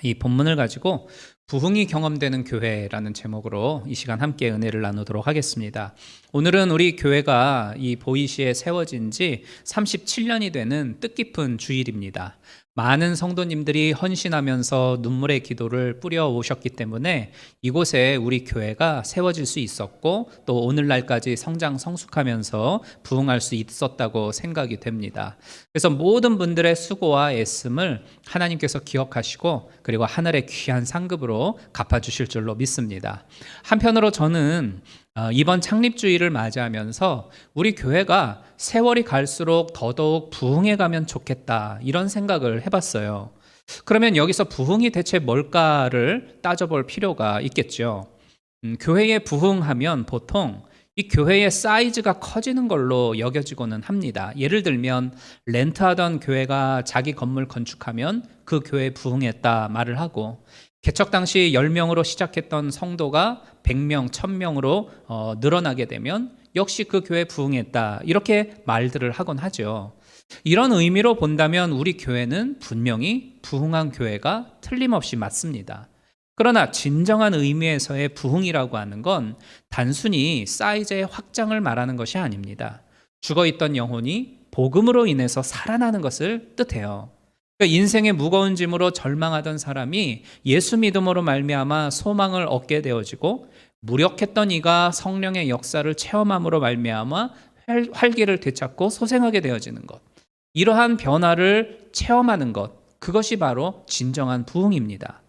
이 본문을 가지고 부흥이 경험되는 교회라는 제목으로 이 시간 함께 은혜를 나누도록 하겠습니다. 오늘은 우리 교회가 이 보이시에 세워진 지 37년이 되는 뜻깊은 주일입니다. 많은 성도님들이 헌신하면서 눈물의 기도를 뿌려 오셨기 때문에 이곳에 우리 교회가 세워질 수 있었고 또 오늘날까지 성장 성숙하면서 부흥할 수 있었다고 생각이 됩니다. 그래서 모든 분들의 수고와 애씀을 하나님께서 기억하시고 그리고 하늘의 귀한 상급으로 갚아주실 줄로 믿습니다. 한편으로 저는 이번 창립주일을 맞이하면서 우리 교회가 세월이 갈수록 더더욱 부흥해 가면 좋겠다 이런 생각을 해봤어요. 그러면 여기서 부흥이 대체 뭘까를 따져볼 필요가 있겠죠. 교회의 부흥하면 보통 이 교회의 사이즈가 커지는 걸로 여겨지고는 합니다. 예를 들면 렌트하던 교회가 자기 건물 건축하면 그 교회 부흥했다 말을 하고, 개척 당시 10명으로 시작했던 성도가 100명, 1000명으로 늘어나게 되면 역시 그 교회 부흥했다 이렇게 말들을 하곤 하죠. 이런 의미로 본다면 우리 교회는 분명히 부흥한 교회가 틀림없이 맞습니다. 그러나 진정한 의미에서의 부흥이라고 하는 건 단순히 사이즈의 확장을 말하는 것이 아닙니다. 죽어있던 영혼이 복음으로 인해서 살아나는 것을 뜻해요. 그러니까 인생의 무거운 짐으로 절망하던 사람이 예수 믿음으로 말미암아 소망을 얻게 되어지고, 무력했던 이가 성령의 역사를 체험함으로 말미암아 활기를 되찾고 소생하게 되어지는 것, 이러한 변화를 체험하는 것, 그것이 바로 진정한 부흥입니다.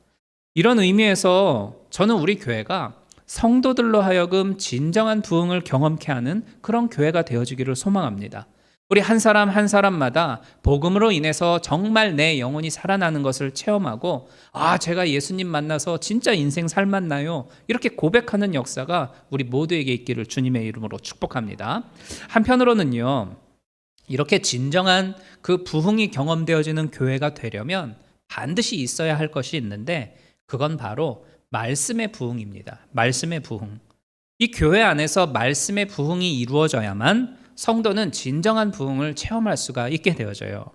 이런 의미에서 저는 우리 교회가 성도들로 하여금 진정한 부흥을 경험케 하는 그런 교회가 되어지기를 소망합니다. 우리 한 사람 한 사람마다 복음으로 인해서 정말 내 영혼이 살아나는 것을 체험하고, 제가 예수님 만나서 진짜 인생 살았나요? 이렇게 고백하는 역사가 우리 모두에게 있기를 주님의 이름으로 축복합니다. 한편으로는요, 이렇게 진정한 그 부흥이 경험되어지는 교회가 되려면 반드시 있어야 할 것이 있는데, 그건 바로 말씀의 부흥입니다. 말씀의 부흥. 이 교회 안에서 말씀의 부흥이 이루어져야만 성도는 진정한 부흥을 체험할 수가 있게 되어져요.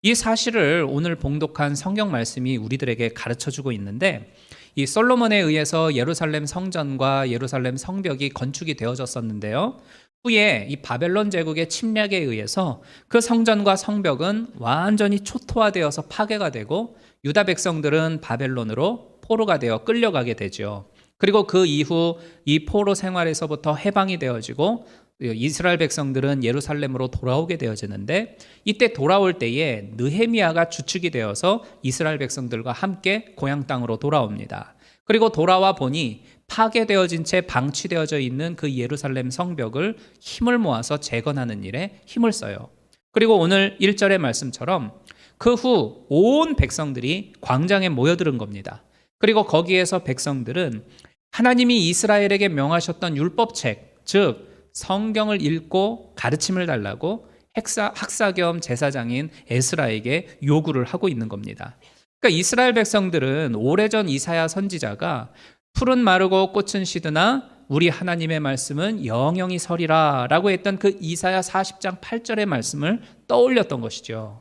이 사실을 오늘 봉독한 성경 말씀이 우리들에게 가르쳐주고 있는데, 이 솔로몬에 의해서 예루살렘 성전과 예루살렘 성벽이 건축이 되어졌었는데요, 후에 이 바벨론 제국의 침략에 의해서 그 성전과 성벽은 완전히 초토화되어서 파괴가 되고 유다 백성들은 바벨론으로 포로가 되어 끌려가게 되죠. 그리고 그 이후 이 포로 생활에서부터 해방이 되어지고 이스라엘 백성들은 예루살렘으로 돌아오게 되어지는데, 이때 돌아올 때에 느헤미야가 주축이 되어서 이스라엘 백성들과 함께 고향 땅으로 돌아옵니다. 그리고 돌아와 보니 파괴되어진 채 방치되어져 있는 그 예루살렘 성벽을 힘을 모아서 재건하는 일에 힘을 써요. 그리고 오늘 1절의 말씀처럼 그 후 온 백성들이 광장에 모여드는 겁니다. 그리고 거기에서 백성들은 하나님이 이스라엘에게 명하셨던 율법책, 즉 성경을 읽고 가르침을 달라고 학사 겸 제사장인 에스라에게 요구를 하고 있는 겁니다. 그러니까 이스라엘 백성들은 오래전 이사야 선지자가 풀은 마르고 꽃은 시드나 우리 하나님의 말씀은 영영이 서리라 라고 했던 그 이사야 40장 8절의 말씀을 떠올렸던 것이죠.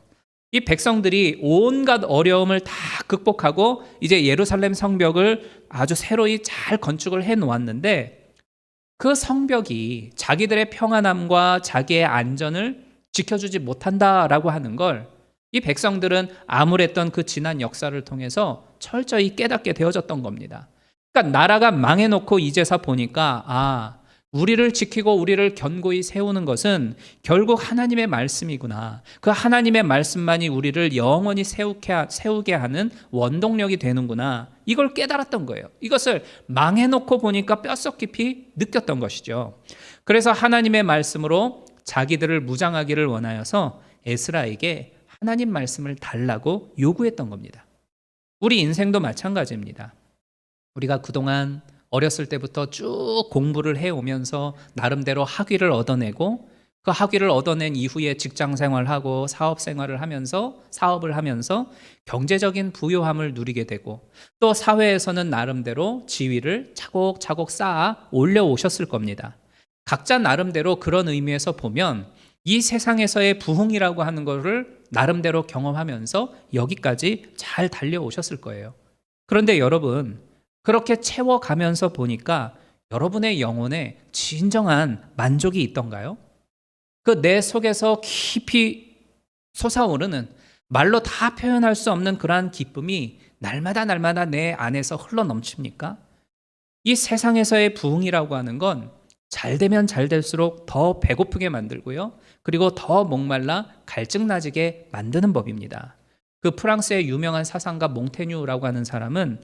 이 백성들이 온갖 어려움을 다 극복하고 이제 예루살렘 성벽을 아주 새로이 잘 건축을 해 놓았는데, 그 성벽이 자기들의 평안함과 자기의 안전을 지켜주지 못한다라고 하는 걸 이 백성들은 암울했던 그 지난 역사를 통해서 철저히 깨닫게 되어졌던 겁니다. 그러니까 나라가 망해놓고 이제서 보니까 우리를 지키고 우리를 견고히 세우는 것은 결국 하나님의 말씀이구나. 그 하나님의 말씀만이 우리를 영원히 세우게 하는 원동력이 되는구나. 이걸 깨달았던 거예요. 이것을 망해놓고 보니까 뼛속 깊이 느꼈던 것이죠. 그래서 하나님의 말씀으로 자기들을 무장하기를 원하여서 에스라에게 하나님 말씀을 달라고 요구했던 겁니다. 우리 인생도 마찬가지입니다. 우리가 그동안 어렸을 때부터 쭉 공부를 해오면서 나름대로 학위를 얻어내고, 그 학위를 얻어낸 이후에 직장 생활하고 사업 생활을 하면서 사업을 하면서 경제적인 부유함을 누리게 되고, 또 사회에서는 나름대로 지위를 차곡차곡 쌓아 올려오셨을 겁니다. 각자 나름대로 그런 의미에서 보면 이 세상에서의 부흥이라고 하는 것을 나름대로 경험하면서 여기까지 잘 달려오셨을 거예요. 그런데 여러분, 그렇게 채워가면서 보니까 여러분의 영혼에 진정한 만족이 있던가요? 그 내 속에서 깊이 솟아오르는 말로 다 표현할 수 없는 그러한 기쁨이 날마다 날마다 내 안에서 흘러 넘칩니까? 이 세상에서의 부흥이라고 하는 건 잘 되면 잘 될수록 더 배고프게 만들고요. 그리고 더 목말라 갈증나지게 만드는 법입니다. 그 프랑스의 유명한 사상가 몽테뉴라고 하는 사람은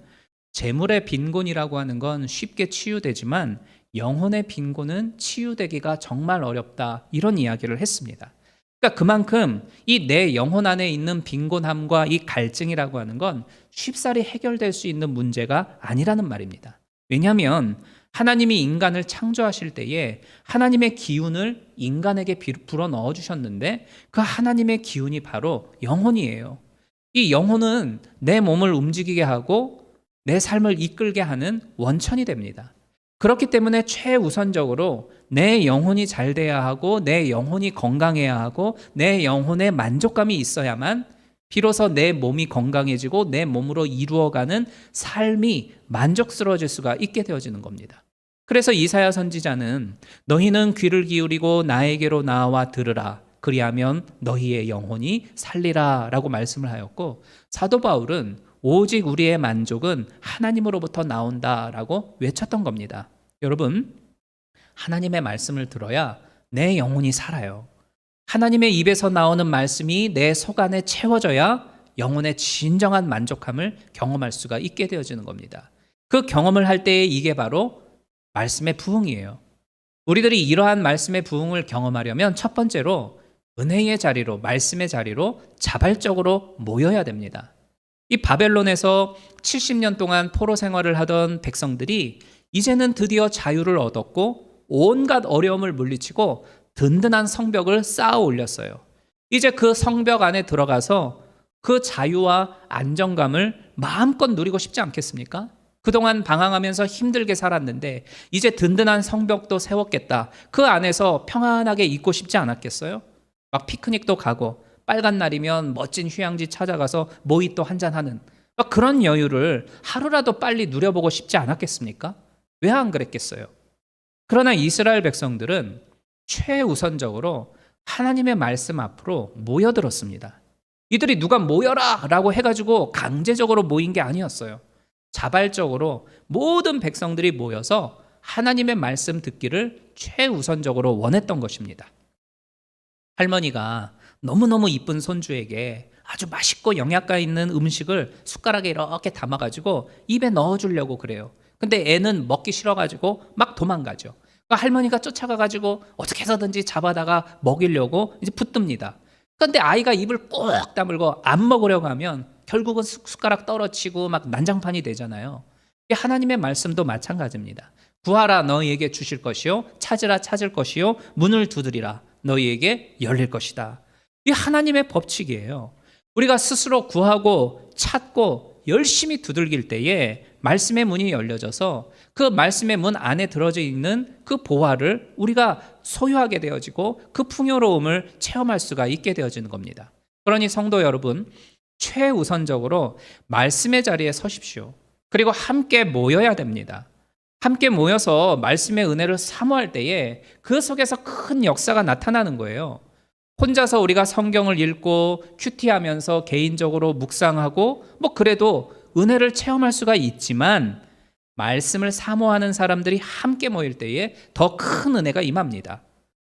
재물의 빈곤이라고 하는 건 쉽게 치유되지만 영혼의 빈곤은 치유되기가 정말 어렵다, 이런 이야기를 했습니다. 그러니까 그만큼 이 내 영혼 안에 있는 빈곤함과 이 갈증이라고 하는 건 쉽사리 해결될 수 있는 문제가 아니라는 말입니다. 왜냐하면 하나님이 인간을 창조하실 때에 하나님의 기운을 인간에게 불어 넣어 주셨는데 그 하나님의 기운이 바로 영혼이에요. 이 영혼은 내 몸을 움직이게 하고 내 삶을 이끌게 하는 원천이 됩니다. 그렇기 때문에 최우선적으로 내 영혼이 잘 돼야 하고 내 영혼이 건강해야 하고 내 영혼에 만족감이 있어야만 비로소 내 몸이 건강해지고 내 몸으로 이루어가는 삶이 만족스러워질 수가 있게 되어지는 겁니다. 그래서 이사야 선지자는 너희는 귀를 기울이고 나에게로 나와 들으라. 그리하면 너희의 영혼이 살리라 라고 말씀을 하였고, 사도 바울은 오직 우리의 만족은 하나님으로부터 나온다라고 외쳤던 겁니다. 여러분, 하나님의 말씀을 들어야 내 영혼이 살아요. 하나님의 입에서 나오는 말씀이 내 속 안에 채워져야 영혼의 진정한 만족함을 경험할 수가 있게 되어지는 겁니다. 그 경험을 할 때에 이게 바로 말씀의 부흥이에요. 우리들이 이러한 말씀의 부흥을 경험하려면 첫 번째로 은혜의 자리로, 말씀의 자리로 자발적으로 모여야 됩니다. 이 바벨론에서 70년 동안 포로 생활을 하던 백성들이 이제는 드디어 자유를 얻었고 온갖 어려움을 물리치고 든든한 성벽을 쌓아 올렸어요. 이제 그 성벽 안에 들어가서 그 자유와 안정감을 마음껏 누리고 싶지 않겠습니까? 그동안 방황하면서 힘들게 살았는데 이제 든든한 성벽도 세웠겠다. 그 안에서 평안하게 있고 싶지 않았겠어요? 막 피크닉도 가고 빨간 날이면 멋진 휴양지 찾아가서 모히또 한잔하는 막 그런 여유를 하루라도 빨리 누려보고 싶지 않았겠습니까? 왜 안 그랬겠어요? 그러나 이스라엘 백성들은 최우선적으로 하나님의 말씀 앞으로 모여들었습니다. 이들이 누가 모여라 라고 해가지고 강제적으로 모인 게 아니었어요. 자발적으로 모든 백성들이 모여서 하나님의 말씀 듣기를 최우선적으로 원했던 것입니다. 할머니가 너무너무 이쁜 손주에게 아주 맛있고 영양가 있는 음식을 숟가락에 이렇게 담아가지고 입에 넣어주려고 그래요. 근데 애는 먹기 싫어가지고 막 도망가죠. 그러니까 할머니가 쫓아가가지고 어떻게 해서든지 잡아다가 먹이려고 이제 붙듭니다. 그런데 아이가 입을 꼭 다물고 안 먹으려고 하면 결국은 숟가락 떨어지고 막 난장판이 되잖아요. 하나님의 말씀도 마찬가지입니다. 구하라 너희에게 주실 것이요, 찾으라 찾을 것이요, 문을 두드리라 너희에게 열릴 것이다. 이 하나님의 법칙이에요. 우리가 스스로 구하고 찾고 열심히 두들길 때에 말씀의 문이 열려져서 그 말씀의 문 안에 들어져 있는 그 보화를 우리가 소유하게 되어지고 그 풍요로움을 체험할 수가 있게 되어지는 겁니다. 그러니 성도 여러분, 최우선적으로 말씀의 자리에 서십시오. 그리고 함께 모여야 됩니다. 함께 모여서 말씀의 은혜를 사모할 때에 그 속에서 큰 역사가 나타나는 거예요. 혼자서 우리가 성경을 읽고 큐티하면서 개인적으로 묵상하고 그래도 은혜를 체험할 수가 있지만 말씀을 사모하는 사람들이 함께 모일 때에 더 큰 은혜가 임합니다.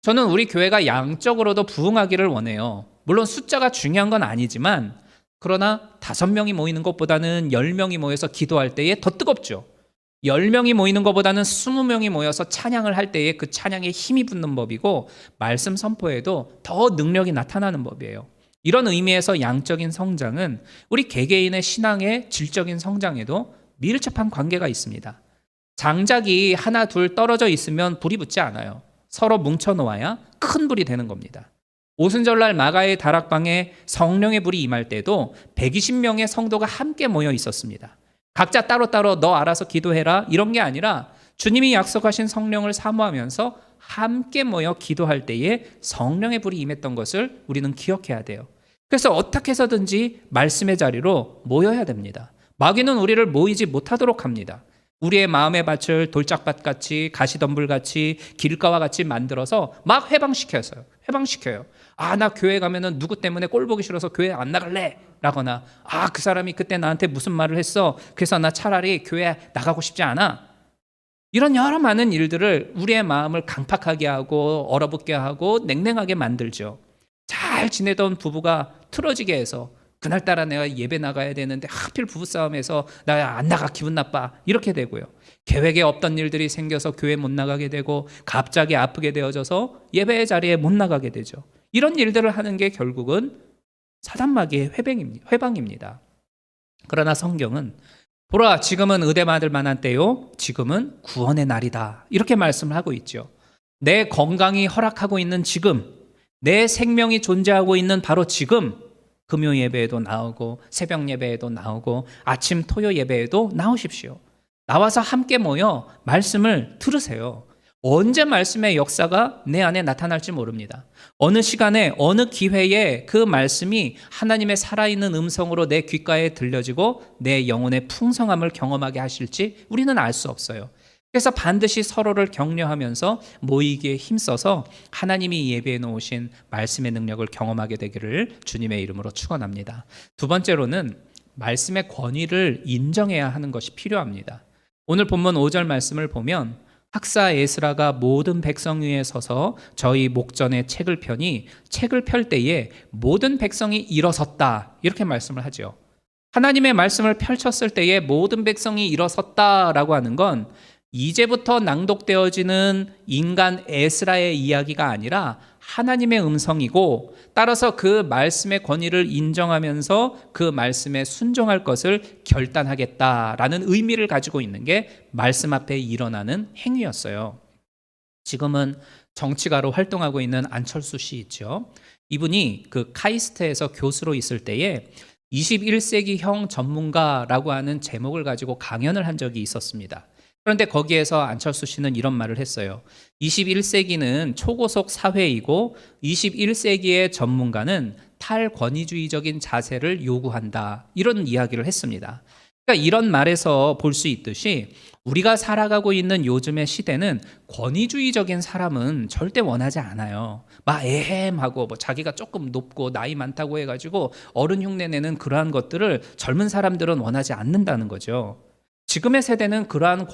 저는 우리 교회가 양적으로도 부흥하기를 원해요. 물론 숫자가 중요한 건 아니지만 그러나 5명이 모이는 것보다는 10명이 모여서 기도할 때에 더 뜨겁죠. 10명이 모이는 것보다는 20명이 모여서 찬양을 할 때에 그 찬양에 힘이 붙는 법이고 말씀 선포에도 더 능력이 나타나는 법이에요. 이런 의미에서 양적인 성장은 우리 개개인의 신앙의 질적인 성장에도 밀접한 관계가 있습니다. 장작이 하나 둘 떨어져 있으면 불이 붙지 않아요. 서로 뭉쳐 놓아야 큰 불이 되는 겁니다. 오순절날 마가의 다락방에 성령의 불이 임할 때도 120명의 성도가 함께 모여 있었습니다. 각자 따로따로 너 알아서 기도해라 이런 게 아니라 주님이 약속하신 성령을 사모하면서 함께 모여 기도할 때에 성령의 불이 임했던 것을 우리는 기억해야 돼요. 그래서 어떻게 해서든지 말씀의 자리로 모여야 됩니다. 마귀는 우리를 모이지 못하도록 합니다. 우리의 마음의 밭을 돌짝밭같이 가시덤불같이 길가와 같이 만들어서 막 회방시켜요. 나 교회 가면은 누구 때문에 꼴 보기 싫어서 교회 안 나갈래 라거나 그 사람이 그때 나한테 무슨 말을 했어, 그래서 나 차라리 교회 나가고 싶지 않아. 이런 여러 많은 일들을 우리의 마음을 강팍하게 하고 얼어붙게 하고 냉랭하게 만들죠. 잘 지내던 부부가 틀어지게 해서 그날따라 내가 예배 나가야 되는데 하필 부부싸움에서 나 안 나가 기분 나빠 이렇게 되고요. 계획에 없던 일들이 생겨서 교회 못 나가게 되고 갑자기 아프게 되어져서 예배의 자리에 못 나가게 되죠. 이런 일들을 하는 게 결국은 사단마귀의 회방입니다. 그러나 성경은 보라, 지금은 의대 받을 만한 때요, 지금은 구원의 날이다 이렇게 말씀을 하고 있죠. 내 건강이 허락하고 있는 지금, 내 생명이 존재하고 있는 바로 지금 금요 예배에도 나오고 새벽 예배에도 나오고 아침 토요 예배에도 나오십시오. 나와서 함께 모여 말씀을 들으세요. 언제 말씀의 역사가 내 안에 나타날지 모릅니다. 어느 시간에 어느 기회에 그 말씀이 하나님의 살아있는 음성으로 내 귓가에 들려지고 내 영혼의 풍성함을 경험하게 하실지 우리는 알 수 없어요. 그래서 반드시 서로를 격려하면서 모이기에 힘써서 하나님이 예배해 놓으신 말씀의 능력을 경험하게 되기를 주님의 이름으로 축원합니다. 두 번째로는 말씀의 권위를 인정해야 하는 것이 필요합니다. 오늘 본문 5절 말씀을 보면 학사 에스라가 모든 백성 위에 서서 저희 목전에 책을 펴니 책을 펼 때에 모든 백성이 일어섰다 이렇게 말씀을 하죠. 하나님의 말씀을 펼쳤을 때에 모든 백성이 일어섰다라고 하는 건 이제부터 낭독되어지는 인간 에스라의 이야기가 아니라 하나님의 음성이고, 따라서 그 말씀의 권위를 인정하면서 그 말씀에 순종할 것을 결단하겠다라는 의미를 가지고 있는 게 말씀 앞에 일어나는 행위였어요. 지금은 정치가로 활동하고 있는 안철수 씨 있죠. 이분이 그 카이스트에서 교수로 있을 때에 21세기형 전문가라고 하는 제목을 가지고 강연을 한 적이 있었습니다. 그런데 거기에서 안철수 씨는 이런 말을 했어요. 21세기는 초고속 사회이고 21세기의 전문가는 탈권위주의적인 자세를 요구한다. 이런 이야기를 했습니다. 그러니까 이런 말에서 볼 수 있듯이 우리가 살아가고 있는 요즘의 시대는 권위주의적인 사람은 절대 원하지 않아요. 막 에헴하고 자기가 조금 높고 나이 많다고 해가지고 어른 흉내내는 그러한 것들을 젊은 사람들은 원하지 않는다는 거죠. 지금의 세대는 그러한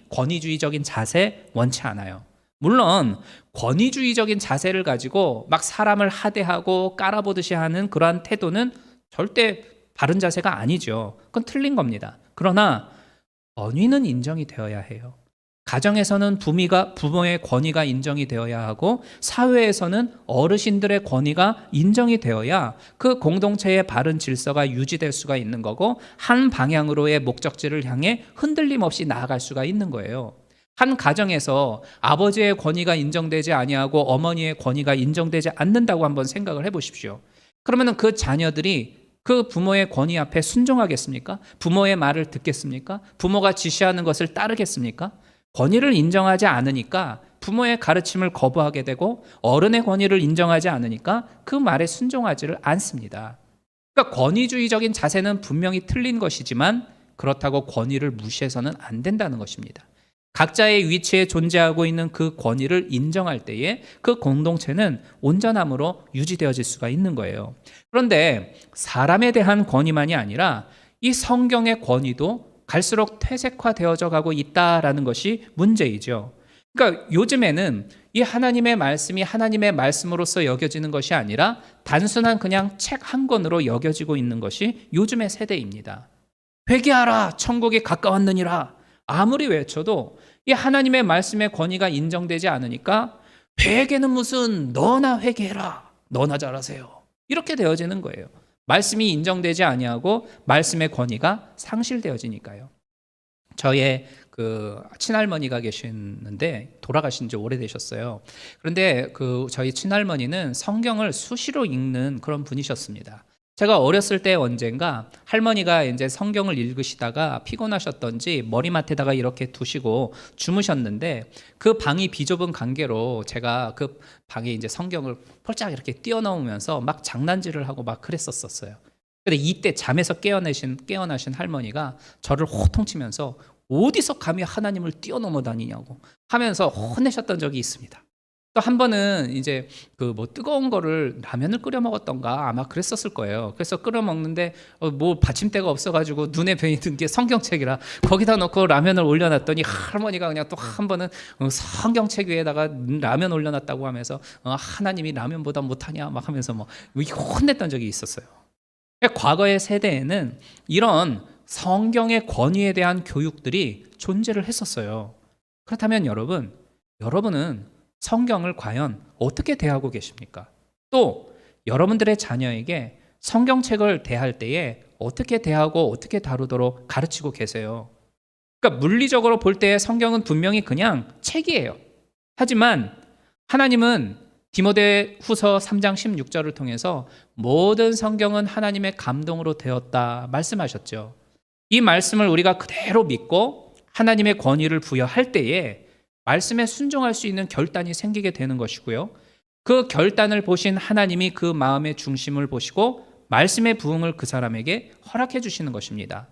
권위주의적인 자세 원치 않아요. 물론 권위주의적인 자세를 가지고 막 사람을 하대하고 깔아보듯이 하는 그러한 태도는 절대 바른 자세가 아니죠. 그건 틀린 겁니다. 그러나 권위는 인정이 되어야 해요. 가정에서는 부모의 권위가 인정이 되어야 하고 사회에서는 어르신들의 권위가 인정이 되어야 그 공동체의 바른 질서가 유지될 수가 있는 거고 한 방향으로의 목적지를 향해 흔들림 없이 나아갈 수가 있는 거예요. 한 가정에서 아버지의 권위가 인정되지 아니하고 어머니의 권위가 인정되지 않는다고 한번 생각을 해보십시오. 그러면 그 자녀들이 그 부모의 권위 앞에 순종하겠습니까? 부모의 말을 듣겠습니까? 부모가 지시하는 것을 따르겠습니까? 권위를 인정하지 않으니까 부모의 가르침을 거부하게 되고 어른의 권위를 인정하지 않으니까 그 말에 순종하지를 않습니다. 그러니까 권위주의적인 자세는 분명히 틀린 것이지만 그렇다고 권위를 무시해서는 안 된다는 것입니다. 각자의 위치에 존재하고 있는 그 권위를 인정할 때에 그 공동체는 온전함으로 유지되어질 수가 있는 거예요. 그런데 사람에 대한 권위만이 아니라 이 성경의 권위도 갈수록 퇴색화되어져 가고 있다라는 것이 문제이죠. 그러니까 요즘에는 이 하나님의 말씀이 하나님의 말씀으로서 여겨지는 것이 아니라 단순한 그냥 책 한 권으로 여겨지고 있는 것이 요즘의 세대입니다. 회개하라, 천국이 가까웠느니라. 아무리 외쳐도 이 하나님의 말씀의 권위가 인정되지 않으니까 회개는 무슨, 너나 회개해라, 너나 잘하세요, 이렇게 되어지는 거예요. 말씀이 인정되지 아니하고 말씀의 권위가 상실되어지니까요. 저의 그 친할머니가 계시는데 돌아가신 지 오래되셨어요. 그런데 그 저희 친할머니는 성경을 수시로 읽는 그런 분이셨습니다. 제가 어렸을 때 언젠가 할머니가 이제 성경을 읽으시다가 피곤하셨던지 머리맡에다가 이렇게 두시고 주무셨는데 그 방이 비좁은 관계로 제가 그 방에 이제 성경을 폴짝 이렇게 띄워넣으면서 막 장난질을 하고 막 그랬었어요. 근데 이때 잠에서 깨어나신 할머니가 저를 호통치면서 어디서 감히 하나님을 뛰어넘어 다니냐고 하면서 혼내셨던 적이 있습니다. 또 한 번은 이제 그 뭐 뜨거운 거를 라면을 끓여 먹었던가 아마 그랬었을 거예요. 그래서 끓여 먹는데 뭐 받침대가 없어가지고 눈에 보이는 게 성경책이라 거기다 넣고 라면을 올려놨더니 할머니가 그냥 또 한 번은 성경책 위에다가 라면 올려놨다고 하면서 하나님이 라면보다 못하냐 막 하면서 뭐 혼냈던 적이 있었어요. 과거의 세대에는 이런 성경의 권위에 대한 교육들이 존재를 했었어요. 그렇다면 여러분은 성경을 과연 어떻게 대하고 계십니까? 또 여러분들의 자녀에게 성경책을 대할 때에 어떻게 대하고 어떻게 다루도록 가르치고 계세요? 그러니까 물리적으로 볼 때 성경은 분명히 그냥 책이에요. 하지만 하나님은 디모데후서 3장 16절을 통해서 모든 성경은 하나님의 감동으로 되었다 말씀하셨죠. 이 말씀을 우리가 그대로 믿고 하나님의 권위를 부여할 때에 말씀에 순종할 수 있는 결단이 생기게 되는 것이고요. 그 결단을 보신 하나님이 그 마음의 중심을 보시고 말씀의 부흥을 그 사람에게 허락해 주시는 것입니다.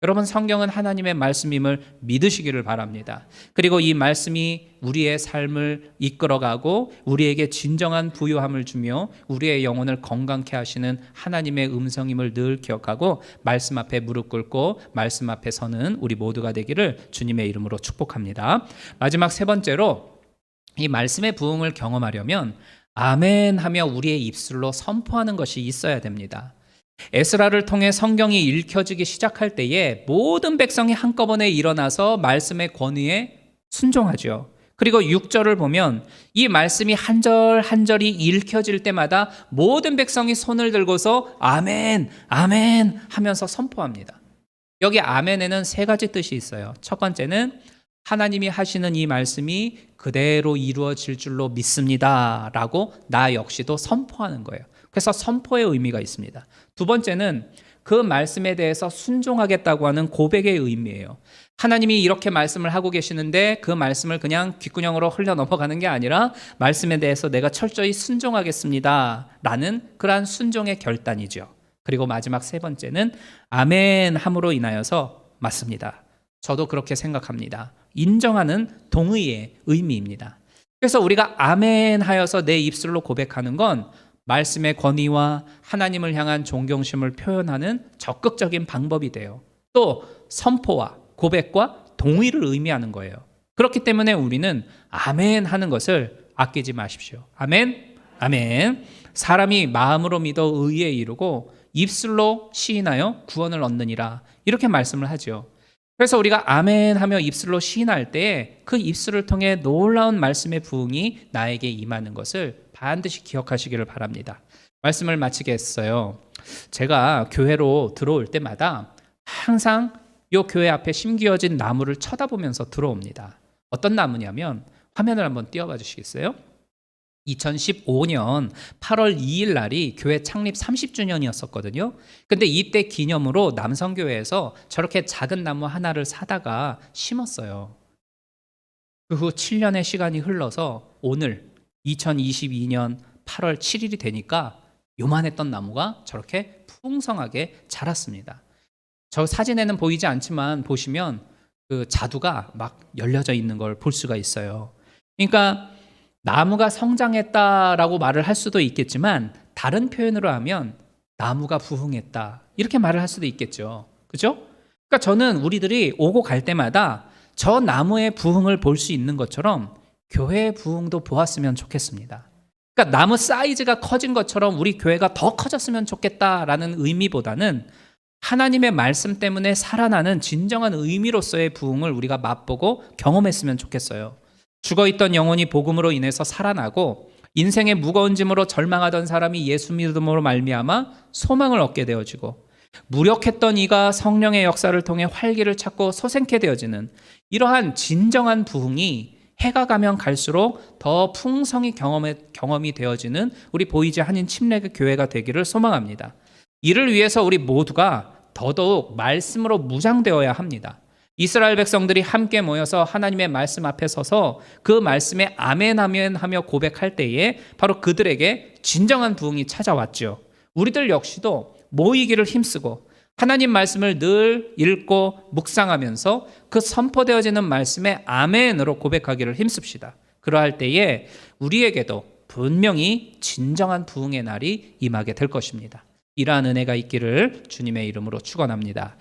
여러분, 성경은 하나님의 말씀임을 믿으시기를 바랍니다. 그리고 이 말씀이 우리의 삶을 이끌어가고 우리에게 진정한 부유함을 주며 우리의 영혼을 건강케 하시는 하나님의 음성임을 늘 기억하고 말씀 앞에 무릎 꿇고 말씀 앞에 서는 우리 모두가 되기를 주님의 이름으로 축복합니다. 마지막 세 번째로 이 말씀의 부흥을 경험하려면 아멘 하며 우리의 입술로 선포하는 것이 있어야 됩니다. 에스라를 통해 성경이 읽혀지기 시작할 때에 모든 백성이 한꺼번에 일어나서 말씀의 권위에 순종하죠. 그리고 6절을 보면 이 말씀이 한 절 한 절이 읽혀질 때마다 모든 백성이 손을 들고서 아멘, 아멘 하면서 선포합니다. 여기 아멘에는 세 가지 뜻이 있어요. 첫 번째는 하나님이 하시는 이 말씀이 그대로 이루어질 줄로 믿습니다 라고 나 역시도 선포하는 거예요. 그래서 선포의 의미가 있습니다. 두 번째는 그 말씀에 대해서 순종하겠다고 하는 고백의 의미예요. 하나님이 이렇게 말씀을 하고 계시는데 그 말씀을 그냥 귓구녕으로 흘려 넘어가는 게 아니라 말씀에 대해서 내가 철저히 순종하겠습니다 라는 그러한 순종의 결단이죠. 그리고 마지막 세 번째는 아멘 함으로 인하여서 맞습니다. 저도 그렇게 생각합니다. 인정하는 동의의 의미입니다. 그래서 우리가 아멘 하여서 내 입술로 고백하는 건 말씀의 권위와 하나님을 향한 존경심을 표현하는 적극적인 방법이 돼요. 또 선포와 고백과 동의를 의미하는 거예요. 그렇기 때문에 우리는 아멘 하는 것을 아끼지 마십시오. 아멘, 아멘. 사람이 마음으로 믿어 의에 이르고 입술로 시인하여 구원을 얻느니라 이렇게 말씀을 하죠. 그래서 우리가 아멘 하며 입술로 시인할 때 그 입술을 통해 놀라운 말씀의 부흥이 나에게 임하는 것을 반드시 기억하시기를 바랍니다. 말씀을 마치겠어요. 제가 교회로 들어올 때마다 항상 이 교회 앞에 심기어진 나무를 쳐다보면서 들어옵니다. 어떤 나무냐면 화면을 한번 띄워봐 주시겠어요? 2015년 8월 2일 날이 교회 창립 30주년이었었거든요. 근데 이때 기념으로 남성교회에서 저렇게 작은 나무 하나를 사다가 심었어요. 그 후 7년의 시간이 흘러서 오늘 2022년 8월 7일이 되니까 요만했던 나무가 저렇게 풍성하게 자랐습니다. 저 사진에는 보이지 않지만 보시면 그 자두가 막 열려져 있는 걸 볼 수가 있어요. 그러니까 나무가 성장했다라고 말을 할 수도 있겠지만 다른 표현으로 하면 나무가 부흥했다 이렇게 말을 할 수도 있겠죠. 그죠? 그러니까 저는 우리들이 오고 갈 때마다 저 나무의 부흥을 볼 수 있는 것처럼 교회의 부흥도 보았으면 좋겠습니다. 그러니까 나무 사이즈가 커진 것처럼 우리 교회가 더 커졌으면 좋겠다라는 의미보다는 하나님의 말씀 때문에 살아나는 진정한 의미로서의 부흥을 우리가 맛보고 경험했으면 좋겠어요. 죽어있던 영혼이 복음으로 인해서 살아나고 인생의 무거운 짐으로 절망하던 사람이 예수 믿음으로 말미암아 소망을 얻게 되어지고 무력했던 이가 성령의 역사를 통해 활기를 찾고 소생케 되어지는 이러한 진정한 부흥이 해가 가면 갈수록 더 풍성히 경험이 되어지는 우리 보이지 한인 침례교 교회가 되기를 소망합니다. 이를 위해서 우리 모두가 더더욱 말씀으로 무장되어야 합니다. 이스라엘 백성들이 함께 모여서 하나님의 말씀 앞에 서서 그 말씀에 아멘 아멘 하며 고백할 때에 바로 그들에게 진정한 부흥이 찾아왔죠. 우리들 역시도 모이기를 힘쓰고 하나님 말씀을 늘 읽고 묵상하면서 그 선포되어지는 말씀에 아멘으로 고백하기를 힘씁시다. 그러할 때에 우리에게도 분명히 진정한 부흥의 날이 임하게 될 것입니다. 이러한 은혜가 있기를 주님의 이름으로 축원합니다.